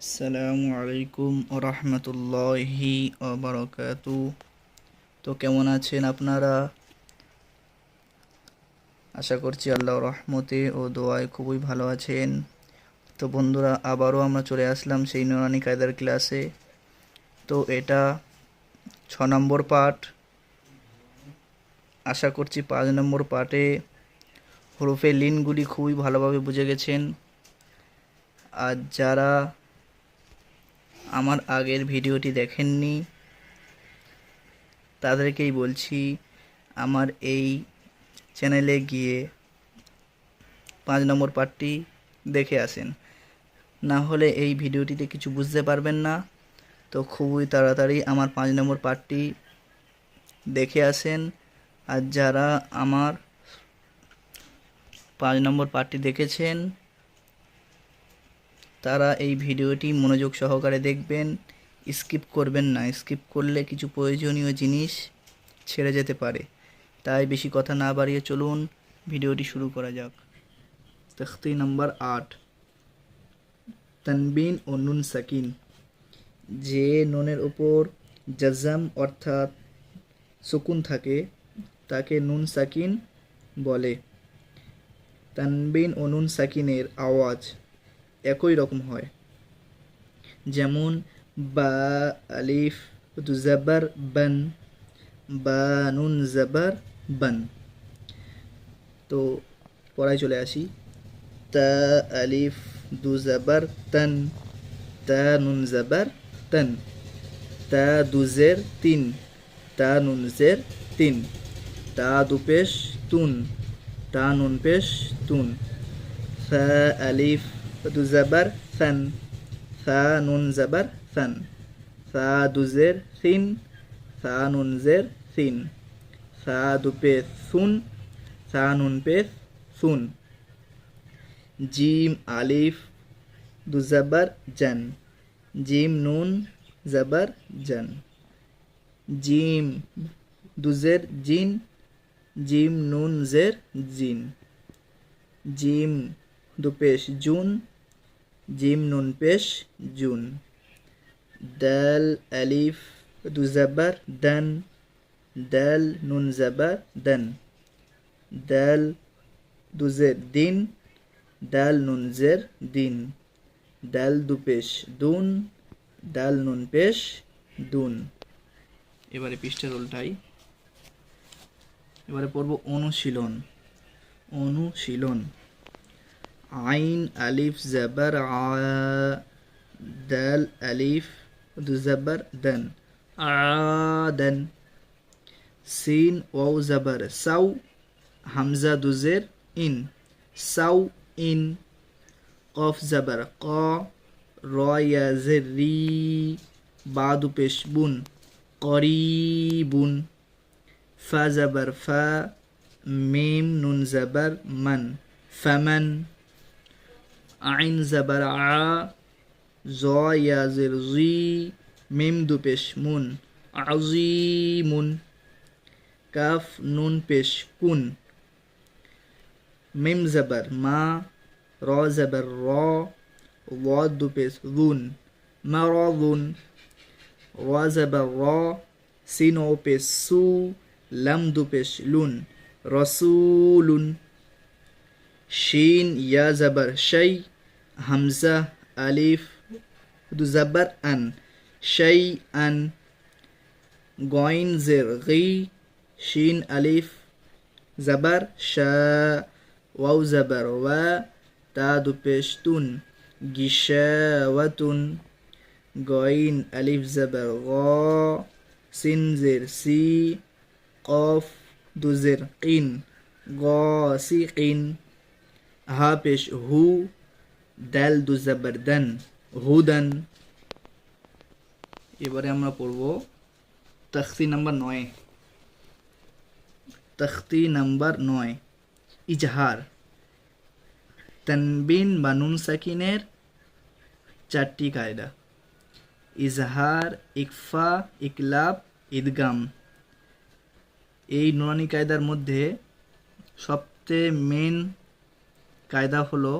আসসালামু আলাইকুম ও রহমতুল্লাহি বারাকাতু। তো কেমন আছেন আপনারা? আশা করছি আল্লাহর রহমতে ও দোয়ায় খুবই ভালো আছেন। তো বন্ধুরা, আবারও আমরা চলে আসলাম সেই নুরানি কায়দার ক্লাসে। তো এটা 6 নম্বর পার্ট। আশা করছি 5 নম্বর পার্টে হরফে লিনগুলি খুবই ভালোভাবে বুঝে গেছেন। আর যারা আমার আগের ভিডিওটি দেখেননি তাদেরকেই বলছি, আমার এই চ্যানেলে গিয়ে 5 নম্বর পার্টটি দেখে আসেন, না হলে এই ভিডিওটিতে কিছু বুঝতে পারবেন না। তো খুবই তাড়াতাড়ি আমার 5 নম্বর পার্টটি দেখে আসেন। আর যারা আমার 5 নম্বর পার্টটি দেখেছেন তারা এই ভিডিওটি মনোযোগ সহকারে দেখবেন, স্কিপ করবেন না। স্কিপ করলে কিছু প্রয়োজনীয় জিনিস ছেড়ে যেতে পারে। তাই বেশি কথা না বাড়িয়ে চলুন ভিডিওটি শুরু করা যাক। তখতি নম্বর 8, তানবিন ও নুন সাকিন। যে নুনের উপর জাজম অর্থাৎ সুকুন থাকে তাকে নুন সাকিন বলে। তানবিন ও নুন সাকিনের আওয়াজ একই রকম হয়, যেমন বা আলিফ জবর বান, বা নুন জবর বান। তো পড়ায় চলে আসি। তা আলিফ দু জবর তান, তা নুন জবর তান। তা দু জের তিন, তা নুন জের তিন। তা দু পেশ তুন, তা নুন পেশ তুন। ফা আলিফ দু জবর ফান, ফা নুন জবর ফান। ফা দু জের থিন, ফা নুন জের থিন। ফা দু পেশ সুন, ফা নুন পেশ সুন। জিম আলিফ দু জবর জান, জিম নুন জবর জান। জিম দু জের জিন, জিম নুন জের জিন। জিম দু পেশ জুন, জিম নুন পেশ জুন। দাল আলিফ দু জবর দান, দাল নুন জবর দান। দাল দু জের দিন, দাল নুন জের দিন। দাল দু পেশ দুন, দাল নুন পেশ দুন। এবারে পৃষ্ঠের উল্টাই। এবারে পড়ব অনুশীলন। অনুশীলন। আইন আলিফ জবর আ, দাল আলিফ দু জবর দান, আদান। সিন ওয়াও জবর সাউ, হামজা দু জের ইন, সাউ ইন। কফ জবর ক, র ইয়া জের রি, বা দু পেশ বুন, করিবুন। ফা জবর ফা, মিম নুন জবর মান, ফামান। আইন জবর আ, জ ইয়া জের জি, মিম দু পেশ মুন, আজিমুন। কাফ নুন পেশ কুন। মিম জবর মা, র জবর র, ওয়াদ দু পেশ যুন, মারাযুন। র জবর র, সিন ও পেশ সু, লাম দু পেশ লুন, রসুলুন। শিন ইয়া জবর শাই, হামজা আলিফ দু জবর আন, শাই আন। গইন জের গি, শিন আলিফ জবর শা, ওয়াও জবর ওয়া, তা দু পেশ তুন, গিশাওয়াতুন। গইন আলিফ জবর গ, সিন জের সি, কফ দু জের কিন, গসিকিন। হা পেশ হু, দাল দু জবর দান, হুদান। এবারে আমরা পড়ব তখতি নাম্বার 9। তখতি নাম্বার 9, ইজহার। তানবিন বা নুন সাকিনের 4টি কায়দা: ইজহার, ইকফা, ইকলাব, ইদগাম। এই নুরানি কায়দার মধ্যে সবচেয়ে মেন কায়দা হলো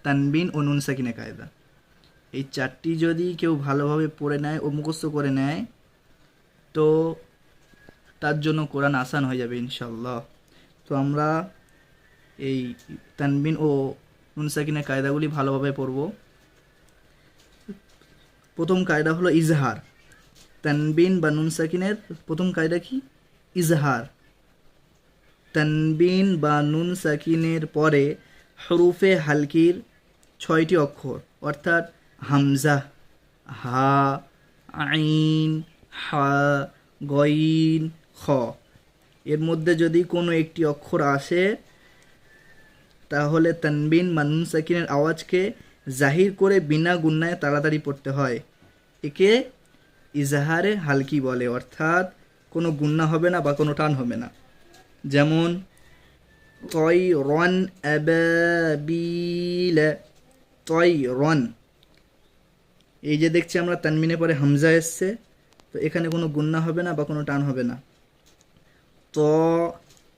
তানবিন ও নুন সাকিনের কায়দা। এই চারটি যদি কেউ ভালোভাবে পড়ে নেয় ও মুখস্থ করে নেয় তো তার জন্য কোরআন আসান হয়ে যাবে ইনশাল্লাহ। তো আমরা এই তানবিন ও নুন সাকিনের কায়দাগুলি ভালোভাবে পড়ব। প্রথম কায়দা হলো ইজহার। তানবিন বা নুন সাকিনের প্রথম কায়দা কি? ইজহার। তানবিন বা নুন সাকিনের পরে হরুফে হালকির 6টি অক্ষর অর্থাৎ হামজা, হা, আইন, হা, গইন, খ, এর মধ্যে যদি কোনো একটি অক্ষর আসে তাহলে তানবিন বা নুন সাকিনের আওয়াজকে জাহির করে বিনা গুন্নায় তাড়াতাড়ি পড়তে হয়। একে ইজহারে হালকি বলে, অর্থাৎ কোনো গুন্না হবে না বা কোনো টান হবে না। যেমন তয়রন আবাবিল, তয়রন, এই যে দেখছি আমরা তানবিনে পরে হামজা এসছে, তো এখানে কোনো গুন্না হবে না বা কোনো টান হবে না। ত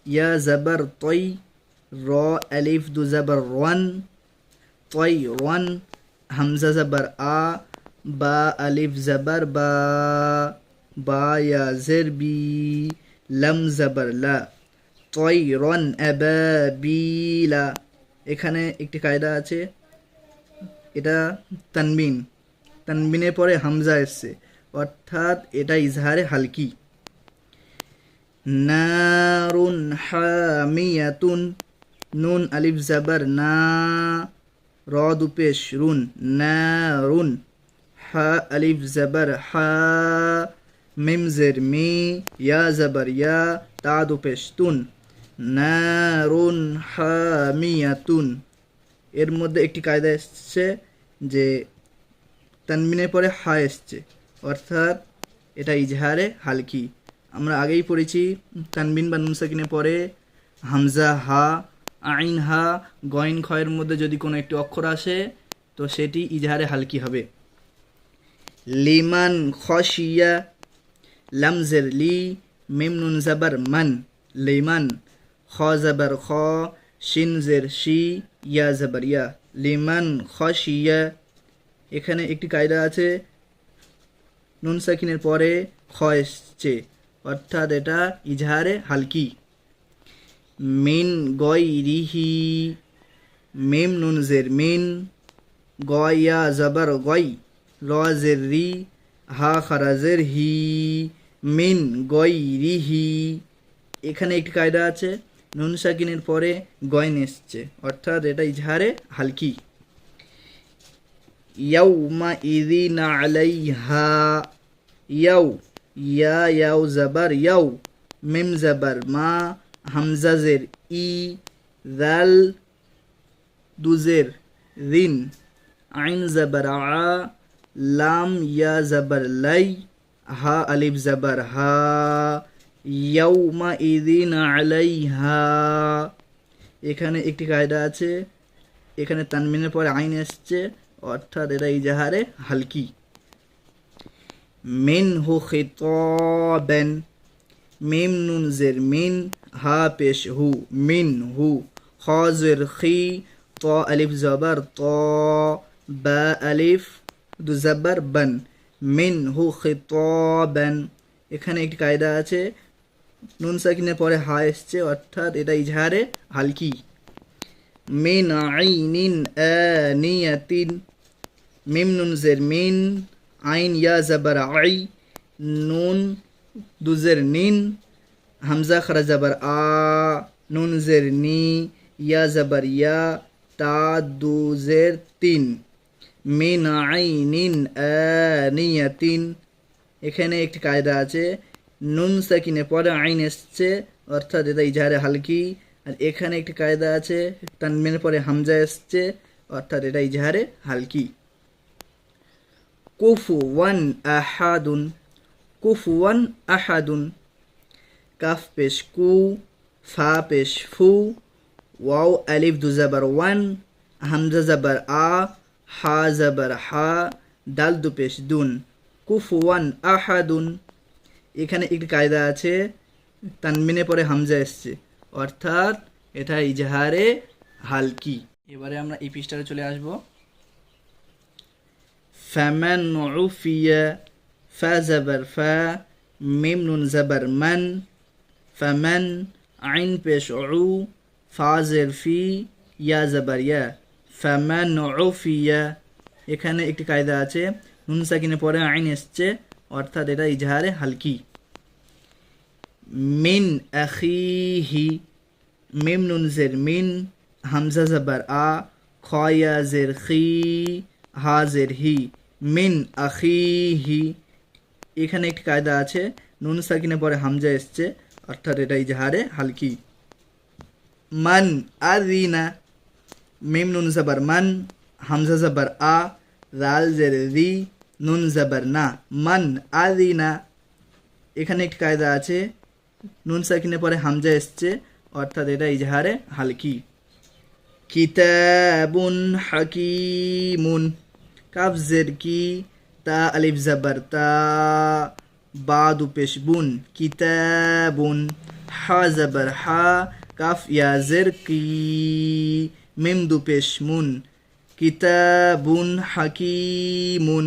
ইয়া জাবার তয়, র আলিফ দু জাবার রন, তয়রন, হামজা জাবার আ, বা আলিফ জাবার বা, বা ইয়া জের বি, লাম জাবার লা, তয়রন আবাবিলা। এখানে একটি কায়দা আছে, এটা তানবিন, তানবিনের পরে হামজা এসছে, অর্থাৎ এটা ইজহারে হালকি। নারুন হামিয়াতুন, নুন আলিফ জাবার না, র দু পেশ রুন, নারুন, হা আলিফ জাবার হা, মিম জের মি, ইয়া জাবার ইয়া, তা দু পেশ তুন, নারুন হামিয়াতুন। এর মধ্যে একটি কায়দা এসছে যে তানবিনের পরে হা এসছে, অর্থাৎ এটা ইজহারে হালকি। আমরা আগেই পড়েছি তানবিন বা নুন সাকিনের পরে হামজা, হা, আইন, হা, গইন, খয়ের মধ্যে যদি কোনো একটি অক্ষর আসে তো সেটি ইজহারে হালকি হবে। লিমান খশিয়া, লামজের লি, মিম নুন জাবার মান, লিমান, খ জাবার খ, শিন জের শি, ইয়া জাবার ইয়া, লিমান খশিয়া। এখানে একটি কায়দা আছে, নুন সাকিনের পরে খ এসছে, অর্থাৎ এটা ইজহারে হালকি। মিন গয়রিহি, মিম নুন জের মিন, গয়া জাবার গই, র জের রি, হা খারাজের হি, মিন গয়রিহি। এখানে একটি কায়দা আছে, নুন সাকিনের পরে গয়ন এসছে, অর্থাৎ এটা ইজহারে হালকি। ইয়াউমা ইযিন আলাইহা, ইয়াউ, ইয়া ইয়াউ জাবার ইয়াউ, মিম জাবার মা, হামজা জের ই, দাল দুজের রিন, আইন জাবার আ, লাম ইয়া জাবার লাই, হা আলিফ জাবার হা, ইয়াউমা ইযিন আলাইহা। এখানে একটি কায়দা আছে, এখানে তানবিনের পরে আইন এসছে, অর্থাৎ এটা ইজহারে হালকি। মিনহু খিতাবান, মিম নুন জের মিন, হা পেশ হু, মিন হু, খ জের খি, ত আলিফ জাবার ত, বা আলিফ দু জাবার বান, মিনহু খিতাবান। এখানে একটি কায়দা আছে, নুন সাকিনের পরে হা এসছে, অর্থাৎ এটা ইজহারে হালকি। মিন আইনিন আনিয়াতিন, মিম নুন জের মিন, আইন ইয়া জাবার আই, নুন দু জের নিন, হামজা খারা জাবার আ, নুন জের নি, ইয়া জাবার ইয়া, তা দু জের তিন, মিন আইনিন আনিয়াতিন। এখানে একটি কায়দা আছে, নুন সাকিনে পরে আইন এসছে, অর্থাৎ এটা ইজহারে হালকি। আর এখানে একটি কায়দা আছে, তানবিনের পরে হামজা এসছে, অর্থাৎ এটা ইজহারে হালকি। কুফুওয়ান আহাদুন, কুফুওয়ান আহাদুন, কাফ পেশ কু, ফা পেশ ফু, ওয়াও আলিফ দু জাবার ওয়ান, হামজা জাবার আ, হা জাবার হা, দাল দু পেশ দুন, কুফুওয়ান আহাদুন। এখানে একটি কায়দা আছে, তানবিনের পরে হামজা এসছে, অর্থাৎ এটা ইজহারে হালকি। এবারে আমরা এই পৃষ্ঠাতে চলে আসব। ফামান উফিয়া, ফা জাবার ফা, মিম নুন জাবার মান, ফামান, আইন পেশ উ, ফা জের ফি, ইয়া জাবার ইয়া, ফামান উফিয়া। এখানে একটি কায়দা আছে, নুন সাকিনের পরে আইন এসছে, অর্থাৎ এটা ইজহারে হালকি। মিন আখিহি, মিম নুন জের মিন, হামজা জাবার আ, খয়া জের খি, হা জের হি, মিন আখিহি। এখানে একটি কায়দা আছে, নুন সাকিনের পরে হামজা এসছে, অর্থাৎ এটা ইজহারে হালকি। মান আযিনা, মিম নুন জাবার মান, হামজা জাবার আ, রাল জের রি, নুন জাবার না, মান আযিনা। এখানে একটি কায়দা আছে, নুন সাকিনের পরে হামজা এসছে, অর্থাৎ এটা ইজহারে হালকি। কিতাবুন হাকিমুন, কাফ জের কি, তা আলিফ জাবার তা, বা দু পেশ বুন, কিতাবুন, হা জাবার হা, কাফ ইয়া জের কি, মিম দু পেশ মুন, কিতাবুন হাকিমুন।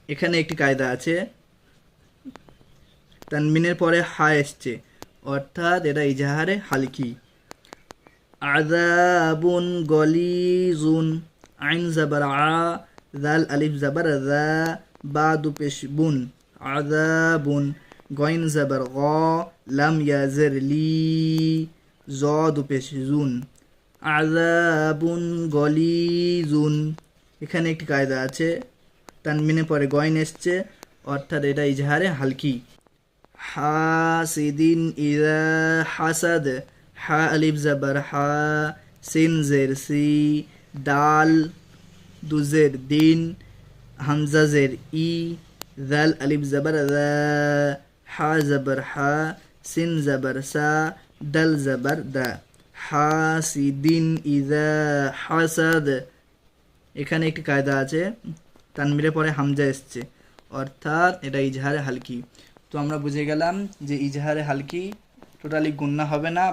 এখানে একটি কায়দা আছে, তানবিনের পরে হা এসছে, অর্থাৎ এটা ইজহারে হালকি। আযাবুন গলিজুন, আইন জাবার আ, জাল আলিফ জাবার যা, বা দু পেশ বুন, আযাবুন, গইন জাবার গ, লাম ইয়া জের লি, জ দু পেশ জুন, আযাবুন গলিজুন। এখানে একটি কায়দা আছে, তানবিনের পরে গইন এসছে, অর্থাৎ এটা ইজহারে হালকি। হাসিদিন ইযা হাসাদ, হা আলিফ জাবার হা, সিন জের সি, দাল দু জের দিন, হামজা জের ই, জাল আলিফ জাবার দা, হা জাবার হা, সিন জাবার সা, দাল জাবার দা, হাসিদিন ইযা হাসাদ। এখানে একটি কায়দা আছে, তানবিরের পরে হামজা এসছে, অর্থাৎ এটা ইজহারে হালকি। তো আমরা বুঝে গেলাম যে ইজহারে হালকি টোটালি গুন্না হবে না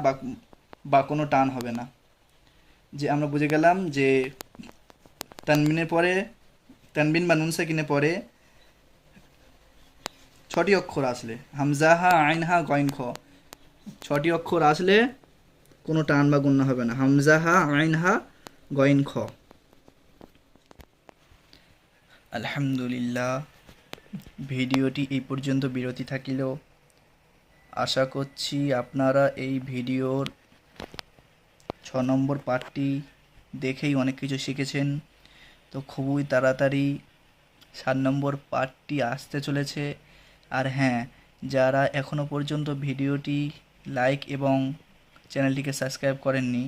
বা কোনো টান হবে না। যে আমরা বুঝে গেলাম যে তানবিনের পরে, তানবিন বা নুন সাকিনের পরে 6টি অক্ষর আসলে, হামজা হা, আইন হা, গইন খ, 6টি অক্ষর আসলে কোনো টান বা গুন্না হবে না, হামজা হা, আইন হা, গইন খ। আলহামদুলিল্লাহ, ভিডিওটি এই পর্যন্ত বিরতি থাকিলেও আশা করছি আপনারা এই ভিডিওর 6 নম্বর পার্টটি দেখেই অনেক কিছু শিখেছেন। তো খুবই তাড়াতাড়ি 7 নম্বর পার্টটি আসতে চলেছে। আর হ্যাঁ, যারা এখনও পর্যন্ত ভিডিওটি লাইক এবং চ্যানেলটিকে সাবস্ক্রাইব করেননি,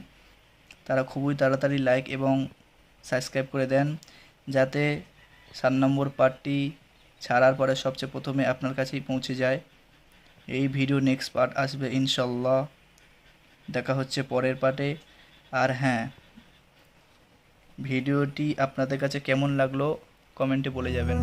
তারা খুবই তাড়াতাড়ি লাইক এবং সাবস্ক্রাইব করে দেন, যাতে 7 নম্বর পার্টটি ছাড়ার পরে সবচেয়ে প্রথমে আপনার কাছেই পৌঁছে যায়। এই ভিডিও নেক্সট পার্ট আসবে ইনশাল্লাহ। দেখা হচ্ছে পরের পার্টে। আর হ্যাঁ, ভিডিওটি আপনাদের কাছে কেমন লাগলো কমেন্টে বলে যাবেন।